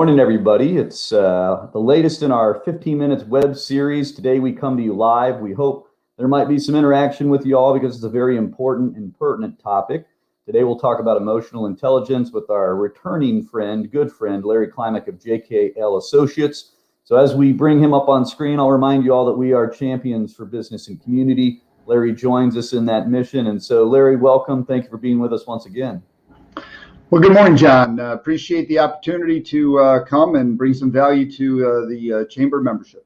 morning, everybody. It's the latest in our 15 Minutes web series. Today we come to you live. We hope there might be some interaction with you all because it's a very important and pertinent topic. Today we'll talk about emotional intelligence with our returning friend, good friend, Larry Klimek of JKL Associates. So as we bring him up on screen, I'll remind you all that we are champions for business and community. Larry joins us in that mission. And so Larry, welcome. Thank you for being with us once again. Well, good morning, John. Appreciate the opportunity to come and bring some value to the chamber membership.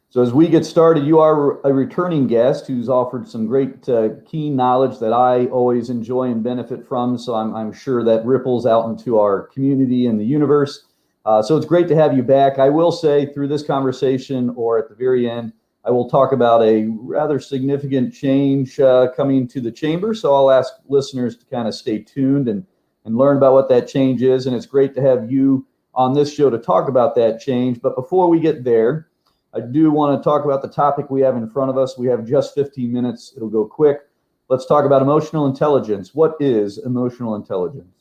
So as we get started, you are a returning guest who's offered some great key knowledge that I always enjoy and benefit from. So I'm sure that ripples out into our community and the universe. So it's great to have you back. I will say through this conversation or at the very end, I will talk about a rather significant change coming to the chamber. So I'll ask listeners to kind of stay tuned and learn about what that change is. And it's great to have you on this show to talk about that change. But before we get there, I do want to talk about the topic we have in front of us. We have just 15 minutes. It'll go quick. Let's talk about emotional intelligence. What is emotional intelligence?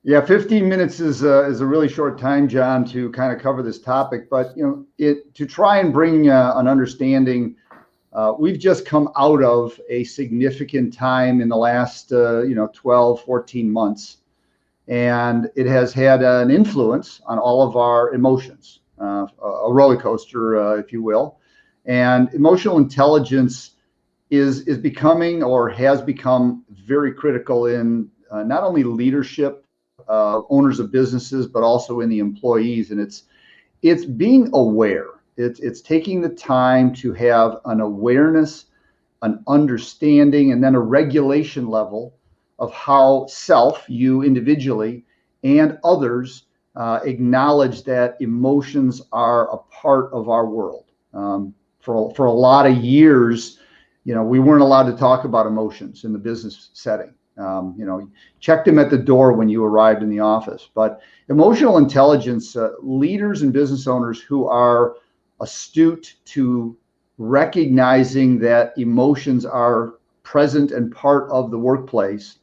Yeah, 15 minutes is a really short time, John, to kind of cover this topic. But to try and bring an understanding. We've just come out of a significant time in the last 12, 14 months, and it has had an influence on all of our emotions, a roller coaster, if you will. And emotional intelligence is becoming or has become very critical in not only leadership, owners of businesses, but also in the employees. And it's being aware. It's taking the time to have an awareness, an understanding, and then a regulation level of how you individually, and others acknowledge that emotions are a part of our world. For a lot of years, we weren't allowed to talk about emotions in the business setting. Checked them at the door when you arrived in the office. But emotional intelligence, leaders and business owners who are astute to recognizing that emotions are present and part of the workplace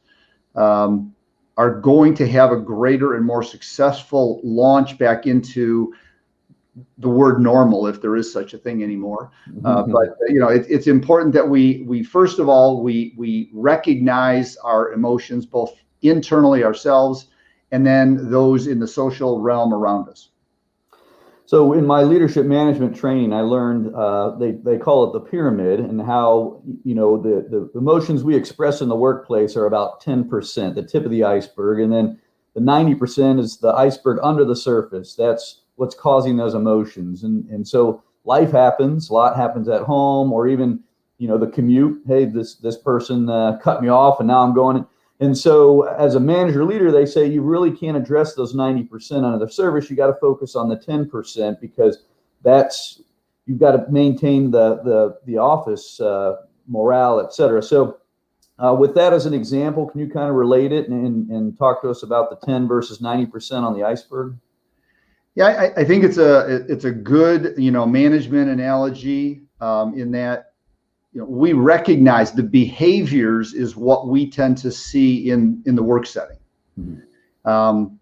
are going to have a greater and more successful launch back into the word normal, if there is such a thing anymore. But it's important that we first of all we recognize our emotions, both internally ourselves and then those in the social realm around us. So in my leadership management training, I learned they call it the pyramid, and how the emotions we express in the workplace are about 10%, the tip of the iceberg, and then the 90% is the iceberg under the surface. That's what's causing those emotions, and so life happens. A lot happens at home, or even the commute. Hey, this person cut me off, and now I'm going. And so as a manager leader, they say you really can't address those 90% under the surface. You got to focus on the 10% because you've got to maintain the office morale, et cetera. So with that as an example, can you kind of relate it and talk to us about the 10 versus 90% on the iceberg? Yeah, I think it's a good management analogy in that. We recognize the behaviors is what we tend to see in the work setting. Mm-hmm.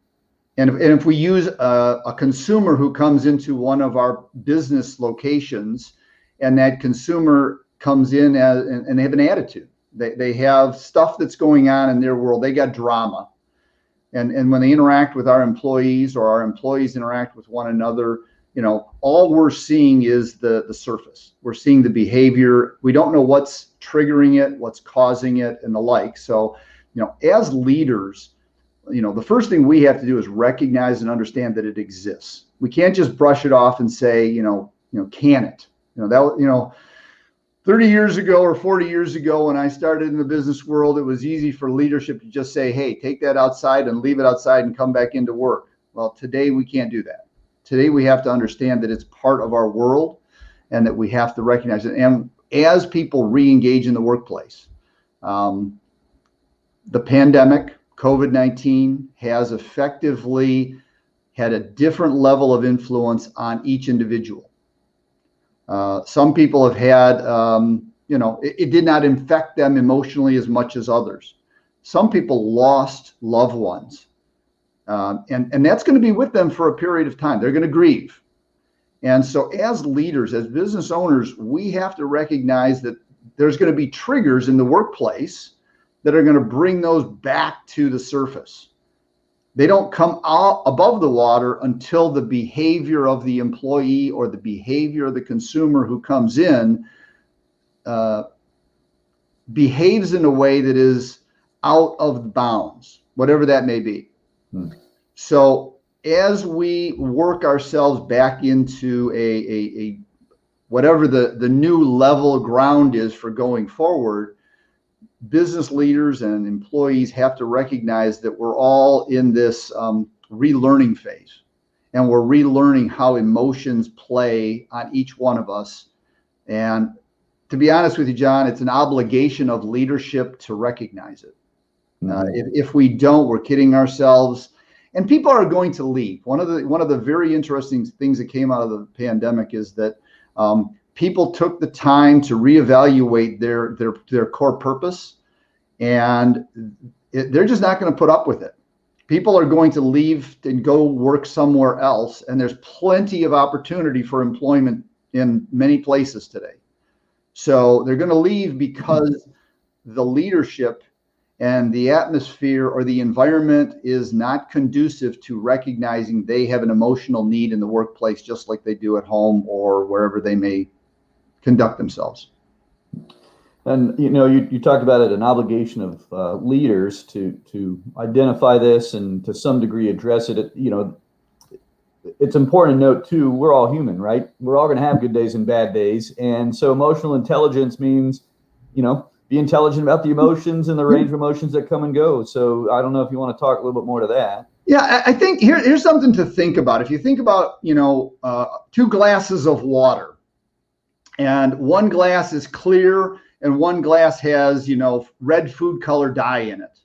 And if we use a consumer who comes into one of our business locations, and that consumer comes in and they have an attitude, they have stuff that's going on in their world, they got drama. And when they interact with our employees or our employees interact with one another, all we're seeing is the surface. We're seeing the behavior. We don't know what's triggering it, what's causing it, and the like. So, as leaders, the first thing we have to do is recognize and understand that it exists. We can't just brush it off and say, can it? 30 years ago or 40 years ago, when I started in the business world, it was easy for leadership to just say, hey, take that outside and leave it outside and come back into work. Well, today we can't do that. Today, we have to understand that it's part of our world and that we have to recognize it. And as people re-engage in the workplace, the pandemic, COVID-19, has effectively had a different level of influence on each individual. Some people have had, it did not infect them emotionally as much as others. Some people lost loved ones And that's going to be with them for a period of time. They're going to grieve. And so as leaders, as business owners, we have to recognize that there's going to be triggers in the workplace that are going to bring those back to the surface. They don't come out above the water until the behavior of the employee or the behavior of the consumer who comes in behaves in a way that is out of bounds, whatever that may be. So as we work ourselves back into a whatever the new level ground is for going forward, business leaders and employees have to recognize that we're all in this relearning phase, and we're relearning how emotions play on each one of us. And to be honest with you, John, it's an obligation of leadership to recognize it. If we don't, we're kidding ourselves, and people are going to leave. One of the very interesting things that came out of the pandemic is that people took the time to reevaluate their core purpose, and they're just not going to put up with it. People are going to leave and go work somewhere else, and there's plenty of opportunity for employment in many places today. So they're going to leave because the leadership and the atmosphere or the environment is not conducive to recognizing they have an emotional need in the workplace, just like they do at home or wherever they may conduct themselves. And you talked about it, an obligation of leaders to identify this and to some degree address it. It's important to note too, we're all human, right? We're all going to have good days and bad days, and so emotional intelligence means, be intelligent about the emotions and the range of emotions that come and go. So I don't know if you want to talk a little bit more to that. Yeah, I think here's something to think about. If you think about, two glasses of water, and one glass is clear and one glass has, red food color dye in it.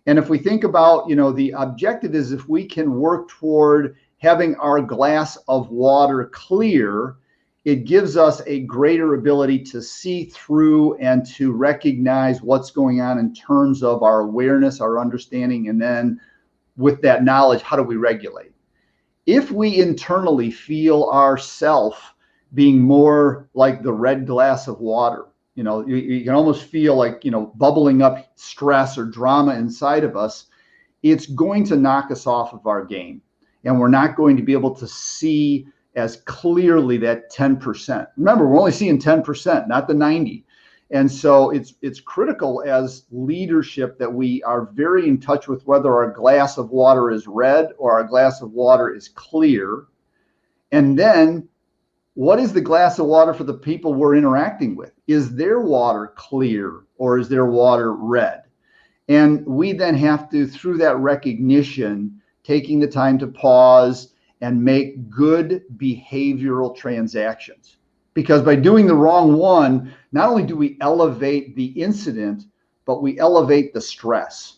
And if we think about, the objective is if we can work toward having our glass of water clear, it gives us a greater ability to see through and to recognize what's going on in terms of our awareness, our understanding, and then with that knowledge, how do we regulate? If we internally feel ourselves being more like the red glass of water, you can almost feel like, bubbling up stress or drama inside of us, it's going to knock us off of our game. And we're not going to be able to see as clearly that 10%. Remember, we're only seeing 10%, not the 90. And so it's critical as leadership that we are very in touch with whether our glass of water is red or our glass of water is clear. And then what is the glass of water for the people we're interacting with? Is their water clear or is their water red? And we then have to, through that recognition, taking the time to pause and make good behavioral transactions. Because by doing the wrong one, not only do we elevate the incident, but we elevate the stress.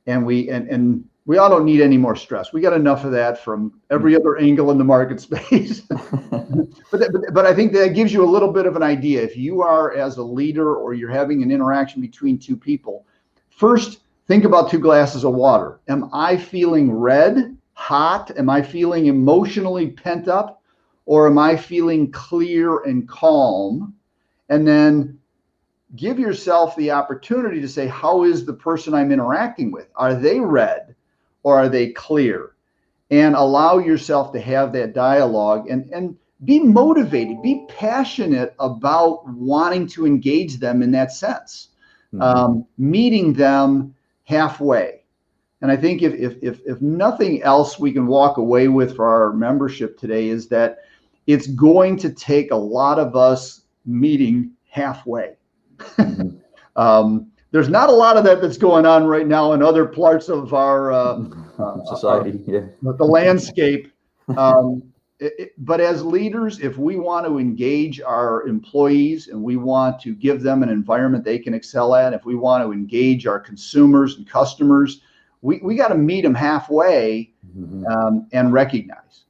And we all don't need any more stress. We got enough of that from every other angle in the market space. But I think that gives you a little bit of an idea. If you are as a leader or you're having an interaction between two people, first think about two glasses of water. Am I feeling red, hot? Am I feeling emotionally pent up? Or am I feeling clear and calm? And then give yourself the opportunity to say, how is the person I'm interacting with? Are they red or are they clear? And allow yourself to have that dialogue and be motivated, be passionate about wanting to engage them in that sense, meeting them halfway. And I think if nothing else we can walk away with for our membership today is that it's going to take a lot of us meeting halfway. There's not a lot of that's going on right now in other parts of our society, the landscape. But as leaders, if we want to engage our employees and we want to give them an environment they can excel at, if we want to engage our consumers and customers, we got to meet them halfway and recognize.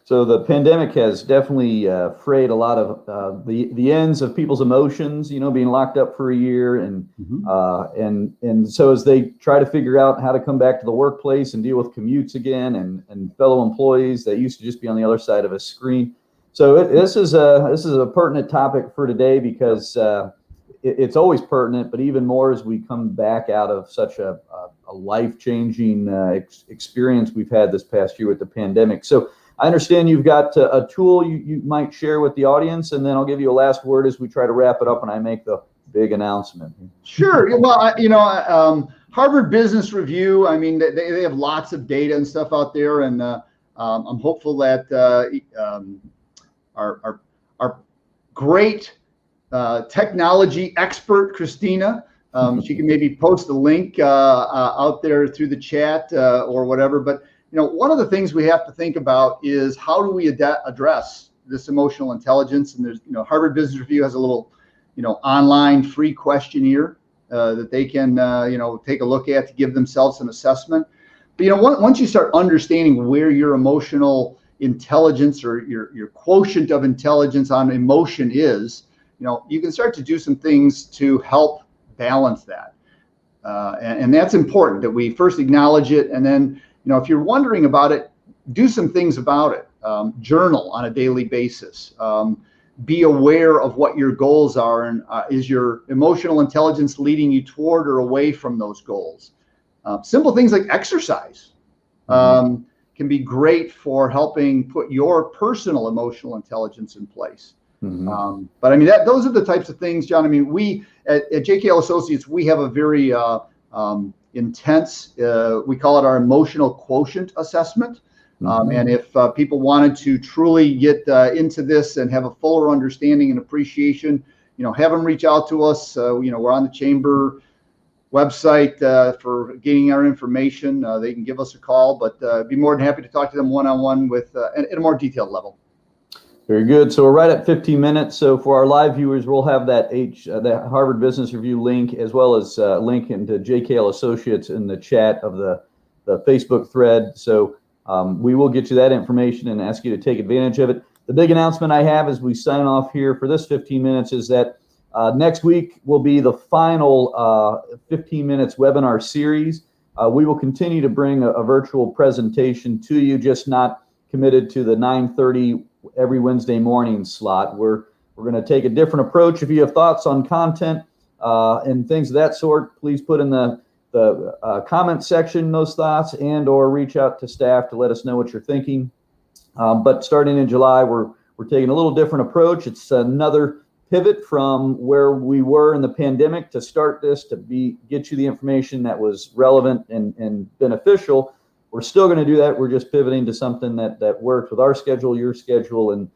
So the pandemic has definitely frayed a lot of the ends of people's emotions, being locked up for a year, and so as they try to figure out how to come back to the workplace and deal with commutes again and fellow employees that used to just be on the other side of a screen. So this is a pertinent topic for today because it's always pertinent, but even more as we come back out of such a life-changing experience we've had this past year with the pandemic. So I understand you've got a tool you might share with the audience, and then I'll give you a last word as we try to wrap it up and I make the big announcement. Sure. Well, Harvard Business Review, I mean, they have lots of data and stuff out there, and I'm hopeful that our great technology expert, Christina, she can maybe post a link out there through the chat or whatever. But one of the things we have to think about is how do we address this emotional intelligence? And there's, Harvard Business Review has a little, online free questionnaire that they can, take a look at to give themselves an assessment. But, once you start understanding where your emotional intelligence or your quotient of intelligence on emotion is, you can start to do some things to help balance that. And that's important that we first acknowledge it, and then, if you're wondering about it, do some things about it. Journal on a daily basis. Be aware of what your goals are, and is your emotional intelligence leading you toward or away from those goals? Simple things like exercise can be great for helping put your personal emotional intelligence in place. But I mean, those are the types of things, John. I mean, we at JKL Associates, we have a very intense, we call it our emotional quotient assessment. And if people wanted to truly get into this and have a fuller understanding and appreciation, have them reach out to us. We're on the chamber website for getting our information. They can give us a call, but be more than happy to talk to them one-on-one with at a more detailed level. Very good. So we're right at 15 minutes. So for our live viewers, we'll have that Harvard Business Review link, as well as a link into JKL Associates in the chat of the Facebook thread. So we will get you that information and ask you to take advantage of it. The big announcement I have as we sign off here for this 15 minutes is that next week will be the final 15 minutes webinar series. We will continue to bring a virtual presentation to you, just not committed to the 9:30 every Wednesday morning slot. We're going to take a different approach. If you have thoughts on content and things of that sort, please put in the comment section those thoughts, and or reach out to staff to let us know what you're thinking. But starting in July, we're taking a little different approach. It's another pivot from where we were in the pandemic to start this to get you the information that was relevant and beneficial. We're still going to do that. We're just pivoting to something that works with our schedule, your schedule. And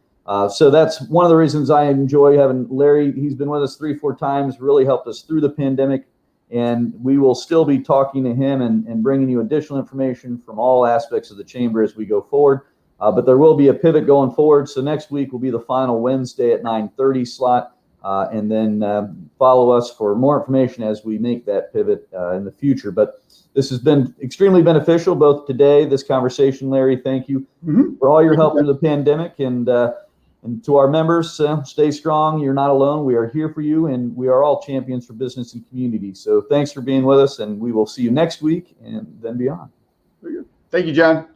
so that's one of the reasons I enjoy having Larry. He's been with us 3-4 times, really helped us through the pandemic. And we will still be talking to him and bringing you additional information from all aspects of the chamber as we go forward. But there will be a pivot going forward. So next week will be the final Wednesday at 9:30 slot. And then follow us for more information as we make that pivot in the future. But this has been extremely beneficial, both today, this conversation, Larry. Thank you for all your help through the pandemic. And to our members, stay strong. You're not alone. We are here for you, and we are all champions for business and community. So thanks for being with us, and we will see you next week and then beyond. Thank you, John.